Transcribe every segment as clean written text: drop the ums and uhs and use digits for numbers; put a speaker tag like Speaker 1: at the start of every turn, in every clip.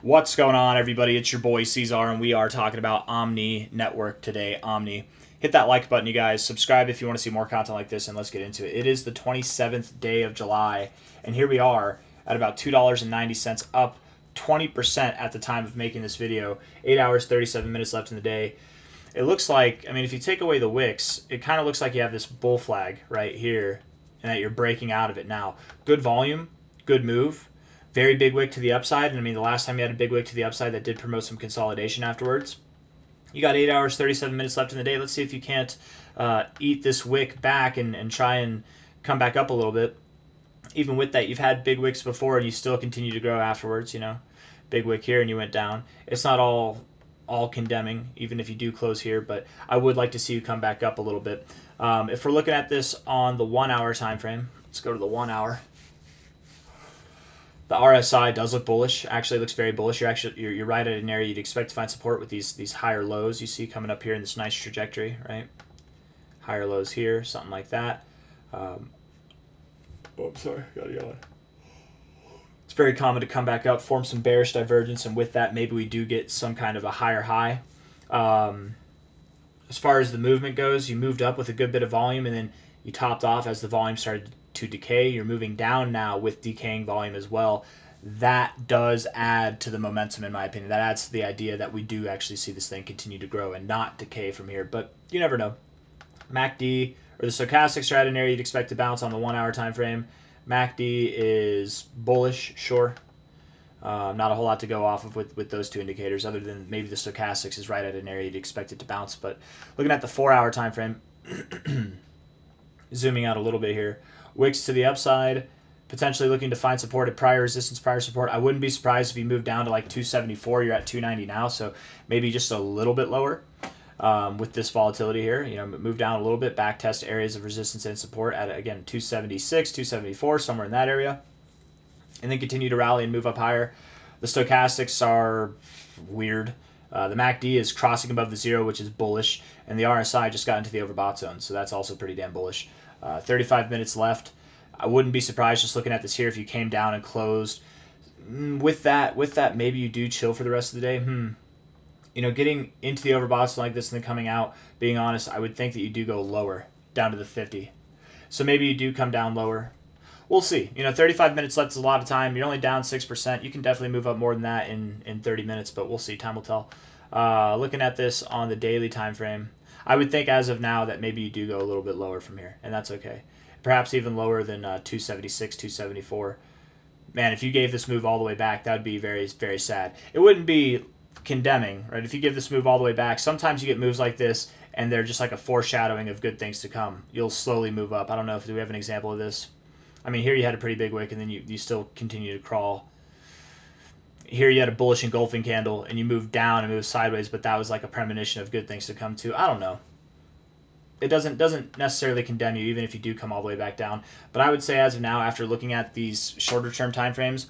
Speaker 1: What's going on, everybody? It's your boy C-Zar, and we are talking about OMNI Network today. OMNI. Hit that like button, you guys. Subscribe if you want to see more content like this, and let's get into it. It is the 27th day of July, and here we are at about $2.90, up 20% at the time of making this video. 8 hours, 37 minutes left in the day. It looks like, if you take away the wicks, it kind of looks like you have this bull flag right here, and that you're breaking out of it now. Good volume, good move. Very big wick to the upside, and the last time you had a big wick to the upside, that did promote some consolidation afterwards. You got 8 hours, 37 minutes left in the day. Let's see if you can't eat this wick back and try and come back up a little bit. Even with that, you've had big wicks before, and you still continue to grow afterwards. Big wick here, and you went down. It's not all condemning, even if you do close here, but I would like to see you come back up a little bit. If we're looking at this on the 1 hour time frame, let's go to the 1 hour. The RSI does look bullish. Actually, it looks very bullish. You're right at an area you'd expect to find support with these higher lows you see coming up here in this nice trajectory, right? Higher lows here, something like that. I'm sorry, got a yawn. It's very common to come back up, form some bearish divergence, and with that, maybe we do get some kind of a higher high. As far as the movement goes, you moved up with a good bit of volume, and then you topped off as the volume started to decay. You're moving down now with decaying volume as well. That does add to the momentum, in my opinion. That adds to the idea that we do actually see this thing continue to grow and not decay from here, but you never know. MACD or the stochastics are at an area you'd expect to bounce on the 1 hour time frame. MACD is bullish, sure. Not a whole lot to go off of with those two indicators, other than maybe the stochastics is right at an area you'd expect it to bounce. But looking at the 4 hour time frame, zooming out a little bit here, wicks to the upside, potentially looking to find support at prior resistance, prior support. I wouldn't be surprised if you move down to like 274. You're at 290 now, so maybe just a little bit lower with this volatility here. Move down a little bit, back test areas of resistance and support at, again, 276, 274, somewhere in that area, and then continue to rally and move up higher. The stochastics are weird. The MACD is crossing above the zero, which is bullish, and the RSI just got into the overbought zone, so that's also pretty damn bullish. 35 minutes left. I wouldn't be surprised just looking at this here if you came down and closed. With that, maybe you do chill for the rest of the day. Getting into the overbought zone like this and then coming out, being honest, I would think that you do go lower, down to the 50. So maybe you do come down lower. We'll see. 35 minutes left is a lot of time. You're only down 6%. You can definitely move up more than that in 30 minutes, but we'll see. Time will tell. Looking at this on the daily time frame, I would think as of now that maybe you do go a little bit lower from here, and that's okay. Perhaps even lower than 276, 274. Man, if you gave this move all the way back, that would be very, very sad. It wouldn't be condemning, right? If you give this move all the way back, sometimes you get moves like this, and they're just like a foreshadowing of good things to come. You'll slowly move up. I don't know if do we have an example of this. Here you had a pretty big wick, and then you still continue to crawl. Here you had a bullish engulfing candle, and you moved down and moved sideways, but that was like a premonition of good things to come to. I don't know. It doesn't necessarily condemn you, even if you do come all the way back down. But I would say as of now, after looking at these shorter term time frames,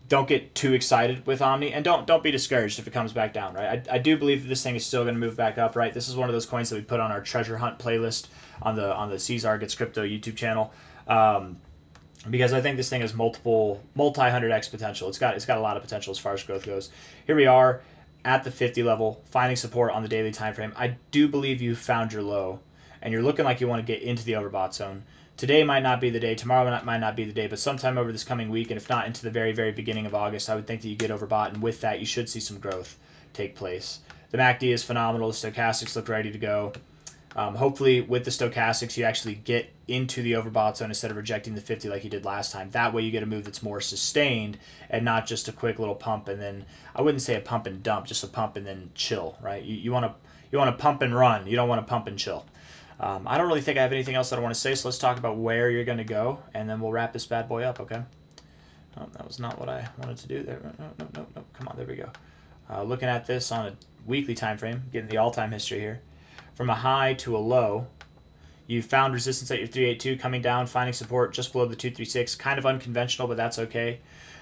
Speaker 1: don't get too excited with OMNI, and don't be discouraged if it comes back down, right? I do believe that this thing is still going to move back up, right? This is one of those coins that we put on our treasure hunt playlist on the Czar Gets Crypto YouTube channel. Because I think this thing has multi-100x potential. It's got a lot of potential as far as growth goes. Here we are at the 50 level, finding support on the daily time frame. I do believe you found your low, and you're looking like you want to get into the overbought zone. Today might not be the day, tomorrow might not be the day, but sometime over this coming week, and if not into the very, very beginning of August, I would think that you get overbought, and with that, you should see some growth take place. The MACD is phenomenal. The stochastics look ready to go. Hopefully, with the stochastics, you actually get into the overbought zone instead of rejecting the 50 like you did last time. That way, you get a move that's more sustained and not just a quick little pump and then, I wouldn't say a pump and dump, just a pump and then chill, right? You want to pump and run. You don't want to pump and chill. I don't really think I have anything else that I want to say, so let's talk about where you're going to go, and then we'll wrap this bad boy up, okay? Oh, that was not what I wanted to do there. No. Come on, there we go. Looking at this on a weekly time frame, getting the all-time history here. From a high to a low, you found resistance at your 382, coming down, finding support just below the 236. Kind of unconventional, but that's okay.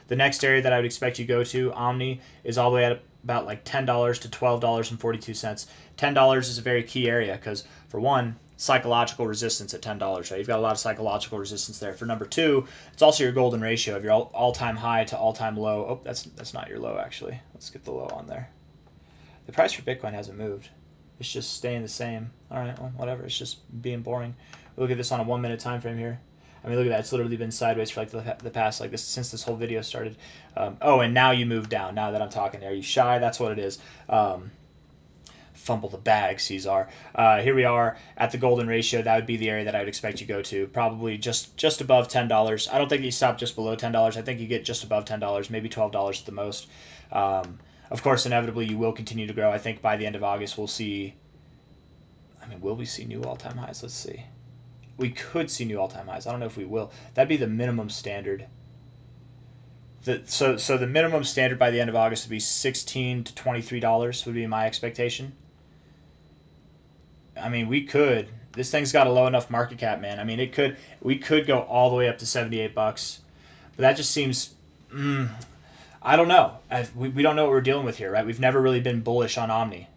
Speaker 1: The next area that I would expect you to go to, OMNI, is all the way at about like $10 to $12.42. $10 is a very key area because, for one, psychological resistance at $10, right? You've got a lot of psychological resistance there. For number 2, it's also your golden ratio of your all-time high to all-time low. Oh, that's not your low, actually. Let's get the low on there. The price for Bitcoin hasn't moved. It's just staying the same. All right, well, whatever. It's just being boring. Look at this on a 1 minute time frame here. I mean, look at that. It's literally been sideways for like the past, like this, since this whole video started. Oh, and now you move down. Now that I'm talking, are you shy? That's what it is. Fumble the bag, C-Zar. Here we are at the golden ratio. That would be the area that I would expect you go to. Probably just above $10. I don't think you stop just below $10. I think you get just above $10, maybe $12 at the most. Of course, inevitably, you will continue to grow. I think by the end of August, we'll see. I mean, will we see new all-time highs? Let's see. We could see new all-time highs. I don't know if we will. That'd be the minimum standard. So the minimum standard by the end of August would be $16 to $23 would be my expectation. I mean, we could. This thing's got a low enough market cap, man. I mean, we could go all the way up to $78, but that just seems. I don't know. We don't know what we're dealing with here, right? We've never really been bullish on OMNI.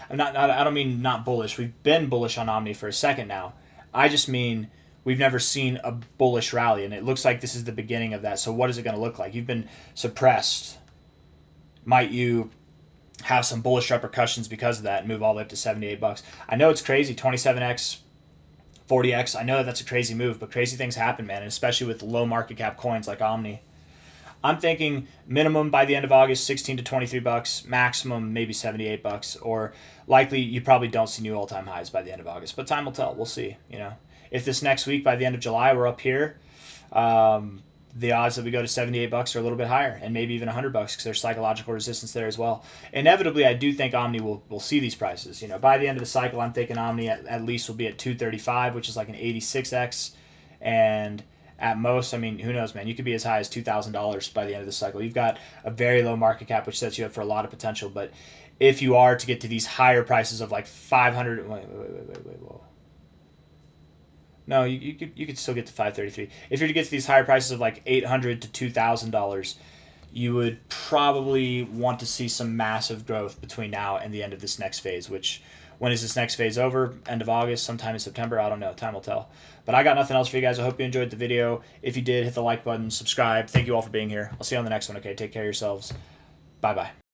Speaker 1: I don't mean not bullish. We've been bullish on OMNI for a second now. I just mean we've never seen a bullish rally, and it looks like this is the beginning of that. So what is it going to look like? You've been suppressed. Might you have some bullish repercussions because of that and move all the way up to $78? I know it's crazy, 27x, 40x. I know that's a crazy move, but crazy things happen, man, and especially with low market cap coins like OMNI. I'm thinking minimum by the end of August, $16 to $23, maximum maybe $78, or likely you probably don't see new all-time highs by the end of August. But time will tell. We'll see. You know, if this next week by the end of July we're up here, the odds that we go to $78 are a little bit higher, and maybe even $100 because there's psychological resistance there as well. Inevitably, I do think OMNI will see these prices. You know, by the end of the cycle, I'm thinking OMNI at least will be at 235, which is like an 86x, and at most, I mean, who knows, man? You could be as high as $2,000 by the end of the cycle. You've got a very low market cap, which sets you up for a lot of potential. But if you are to get to these higher prices of like 500, whoa. No, you could still get to 533. If you're to get to these higher prices of like $800 to $2,000, you would probably want to see some massive growth between now and the end of this next phase, which, when is this next phase over? End of August, sometime in September? I don't know. Time will tell. But I got nothing else for you guys. I hope you enjoyed the video. If you did, hit the like button, subscribe. Thank you all for being here. I'll see you on the next one, okay? Take care of yourselves. Bye-bye.